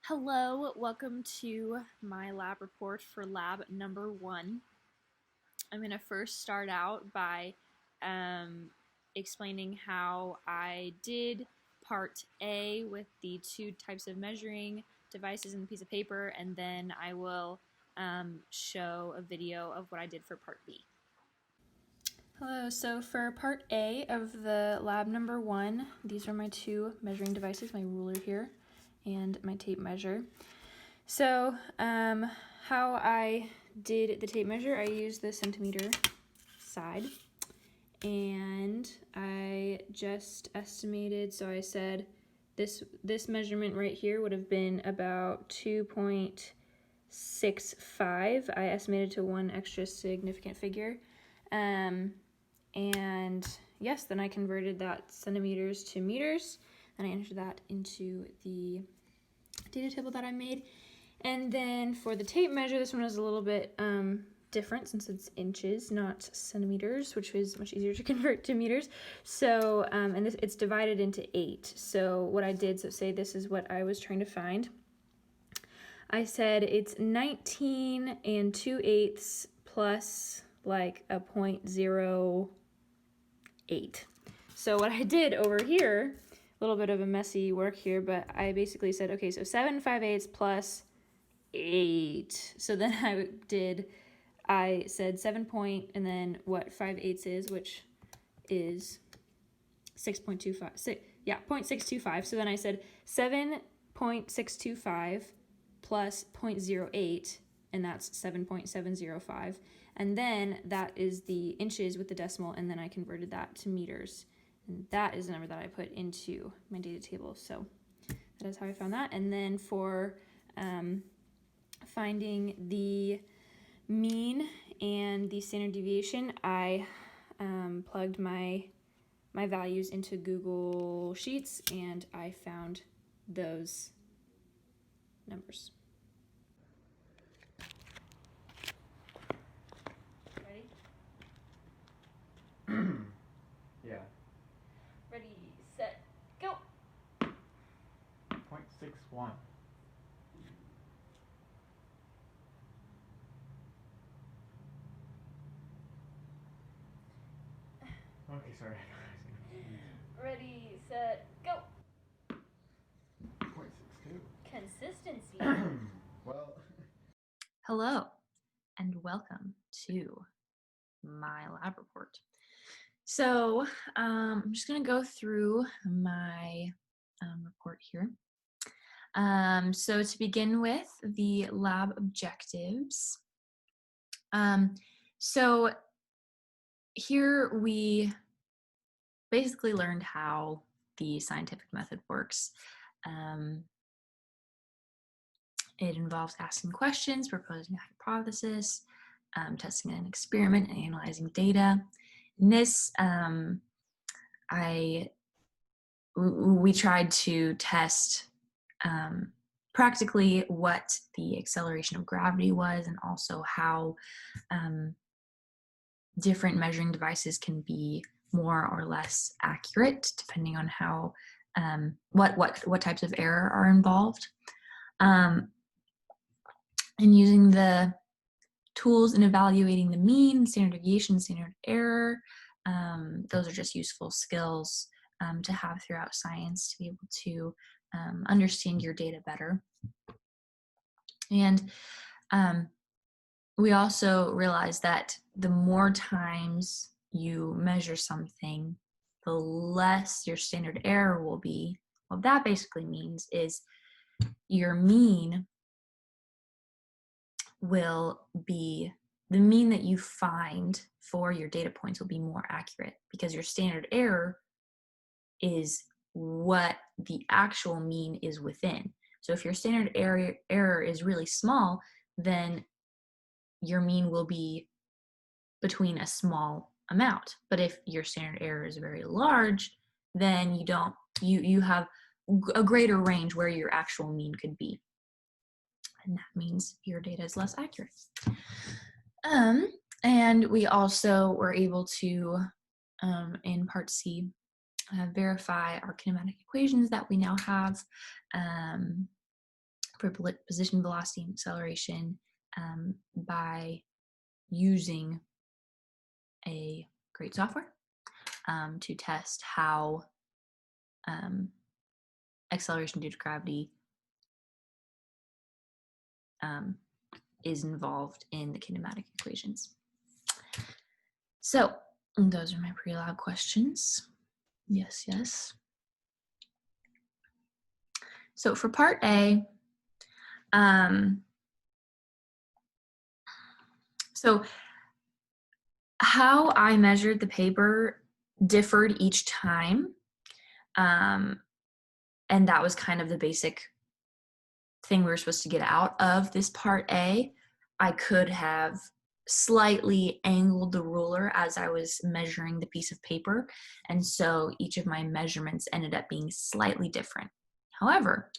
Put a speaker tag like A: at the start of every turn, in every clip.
A: Hello, welcome to my lab report for lab number 1. I'm going to first start out by explaining how I did part A with the 2 types of measuring devices in the piece of paper, and then I will show a video of what I did for part B. Hello, so for part A of the lab number 1, these are my 2 measuring devices, my ruler here and my tape measure. So how I did the tape measure, I used the centimeter side, and I just estimated, so I said this measurement right here would have been about 2.65. I estimated to one extra significant figure. And yes, then I converted that centimeters to meters, and I entered that into the data table that I made. And then for the tape measure, this one was a little bit different since it's inches, not centimeters, which is much easier to convert to meters. So, and it's divided into 8. So what I did, so say this is what I was trying to find. I said it's 19 and 2/8 plus like a 0.08. So what I did over here, a little bit of a messy work here, but I basically said, okay, so 7 5/8 plus 8. So then I said 7 point and then what 5/8 is, which is 6.25. 0.625. So then I said 7.625 plus 0.08, and that's 7.705. And then that is the inches with the decimal, and then I converted that to meters. And that is the number that I put into my data table. So that is how I found that. And then for finding the mean and the standard deviation, I plugged my values into Google Sheets, and I found those numbers. Ready?
B: Yeah.
A: Ready, set, go!
B: 0.61. Okay, sorry.
A: Ready, set, go!
B: 0.62.
A: Consistency.
B: Well.
A: Hello, and welcome to my lab report. So I'm just going to go through my report here. So to begin with, the lab objectives. So here we basically learned how the scientific method works. It involves asking questions, proposing a hypothesis, testing an experiment, and analyzing data. In this, we tried to test practically what the acceleration of gravity was, and also how different measuring devices can be more or less accurate depending on how what types of error are involved. And using the tools in evaluating the mean, standard deviation, standard error, those are just useful skills to have throughout science to be able to understand your data better. And we also realized that the more times you measure something, the less your standard error will be. What that basically means is your mean will be, the mean that you find for your data points will be more accurate, because your standard error is what the actual mean is within. So if your standard error is really small, then your mean will be between a small amount. But if your standard error is very large, then you have a greater range where your actual mean could be. And that means your data is less accurate. And we also were able to, in part C, verify our kinematic equations that we now have
C: for position, velocity, and acceleration by using a great software to test how acceleration due to gravity is involved in the kinematic equations. So those are my pre-lab questions. Yes, yes. So for part A, so how I measured the paper differed each time. And that was kind of the basic thing we were supposed to get out of this part A. I could have slightly angled the ruler as I was measuring the piece of paper, and so each of my measurements ended up being slightly different. However,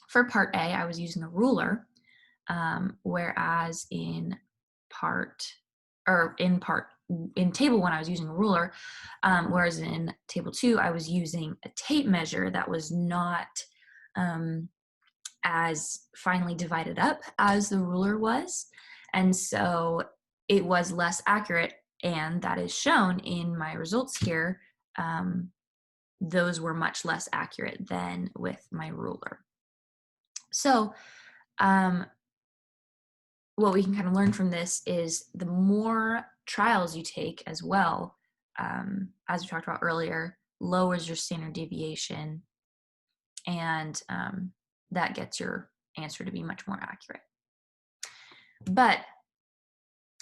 C: for part A, I was using a ruler, whereas in table 1 I was using a ruler, whereas in table 2 I was using a tape measure that was not as finely divided up as the ruler was, and so it was less accurate, and that is shown in my results here. Those were much less accurate than with my ruler. So what we can kind of learn from this is the more trials you take as well, as we talked about earlier, lowers your standard deviation, and that gets your answer to be much more accurate. But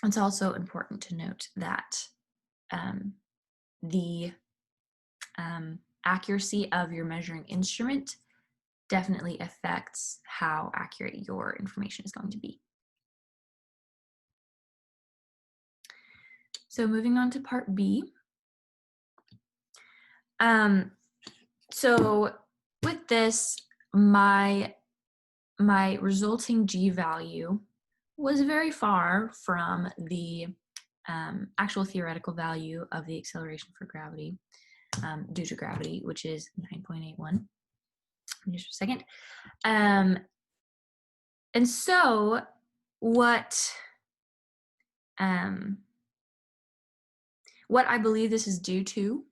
C: it's also important to note that the accuracy of your measuring instrument definitely affects how accurate your information is going to be. So moving on to part B. So with this, my resulting G value was very far from the actual theoretical value of the acceleration for gravity due to gravity, which is 9.81. Just a second. And so what I believe this is due to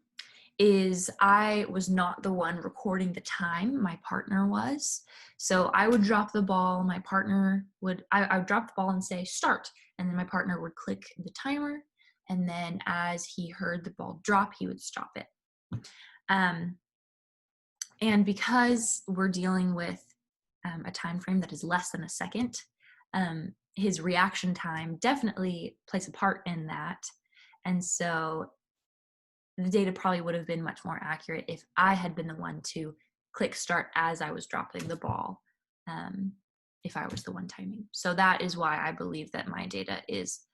C: is I was not the one recording the time, my partner was. So I would drop the ball, my partner would, I would drop the ball and say start, and then my partner would click the timer, and then as he heard the ball drop, he would stop it. And because we're dealing with a time frame that is less than a second, his reaction time definitely plays a part in that. And so the data probably would have been much more accurate if I had been the one to click start as I was dropping the ball, if I was the one timing. So that is why I believe that my data is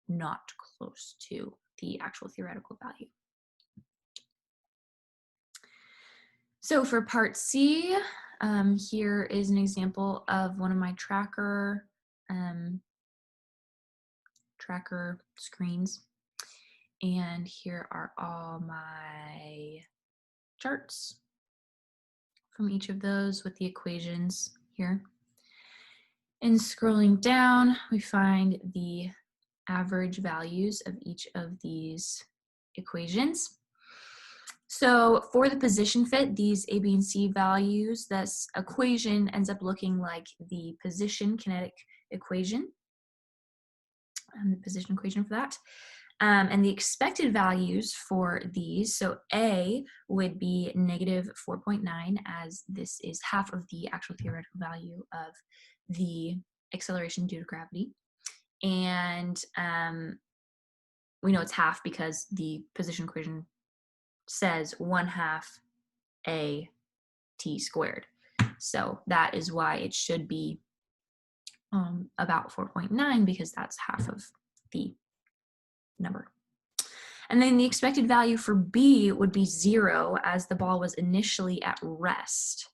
C: not close to the actual theoretical value. So for part C, here is an example of one of my tracker screens. And here are all my charts from each of those with the equations here. And scrolling down, we find the average values of each of these equations. So for the position fit, these A, B, and C values, this equation ends up looking like the position kinetic equation, and the position equation for that. And the expected values for these, so A would be negative 4.9, as this is half of the actual theoretical value of the acceleration due to gravity. And we know it's half because the position equation says 1/2 a t squared. So that is why it should be about 4.9, because that's half of the number. And then the expected value for B would be 0, as the ball was initially at rest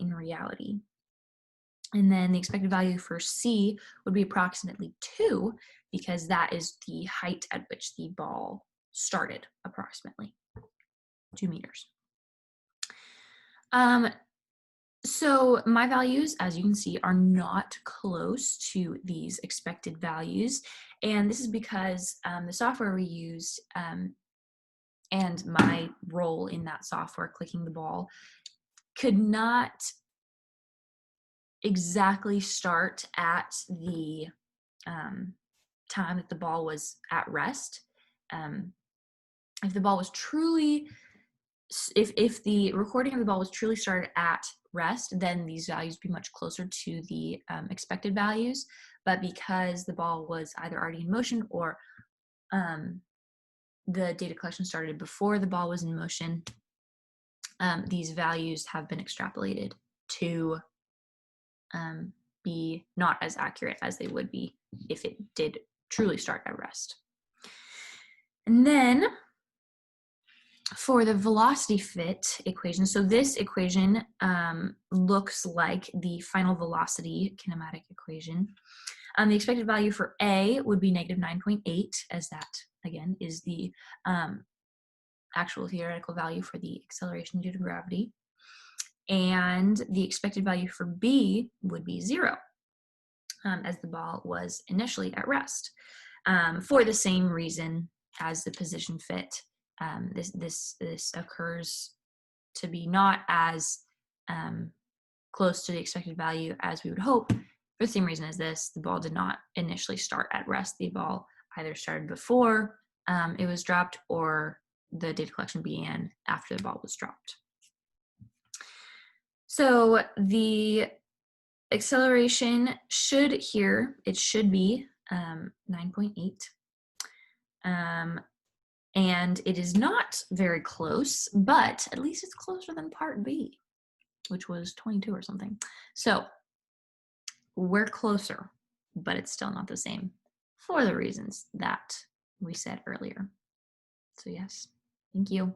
C: in reality. And then the expected value for C would be approximately 2, because that is the height at which the ball started, approximately 2 meters. So my values, as you can see, are not close to these expected values. And this is because the software we used and my role in that software, clicking the ball, could not exactly start at the time that the ball was at rest. If the ball was truly, if the recording of the ball was truly started at rest, then these values would be much closer to the expected values. But because the ball was either already in motion or the data collection started before the ball was in motion, these values have been extrapolated to be not as accurate as they would be if it did truly start at rest. And then for the velocity fit equation, so this equation looks like the final velocity kinematic equation. The expected value for A would be negative 9.8, as that, again, is the actual theoretical value for the acceleration due to gravity. And the expected value for B would be 0, as the ball was initially at rest. For the same reason as the position fit, this occurs to be not as close to the expected value as we would hope. For the same reason as this, the ball did not initially start at rest. The ball either started before it was dropped, or the data collection began after the ball was dropped. So the acceleration should be 9.8. And it is not very close, but at least it's closer than part B, which was 22 or something. So we're closer, but it's still not the same for the reasons that we said earlier. So yes, thank you.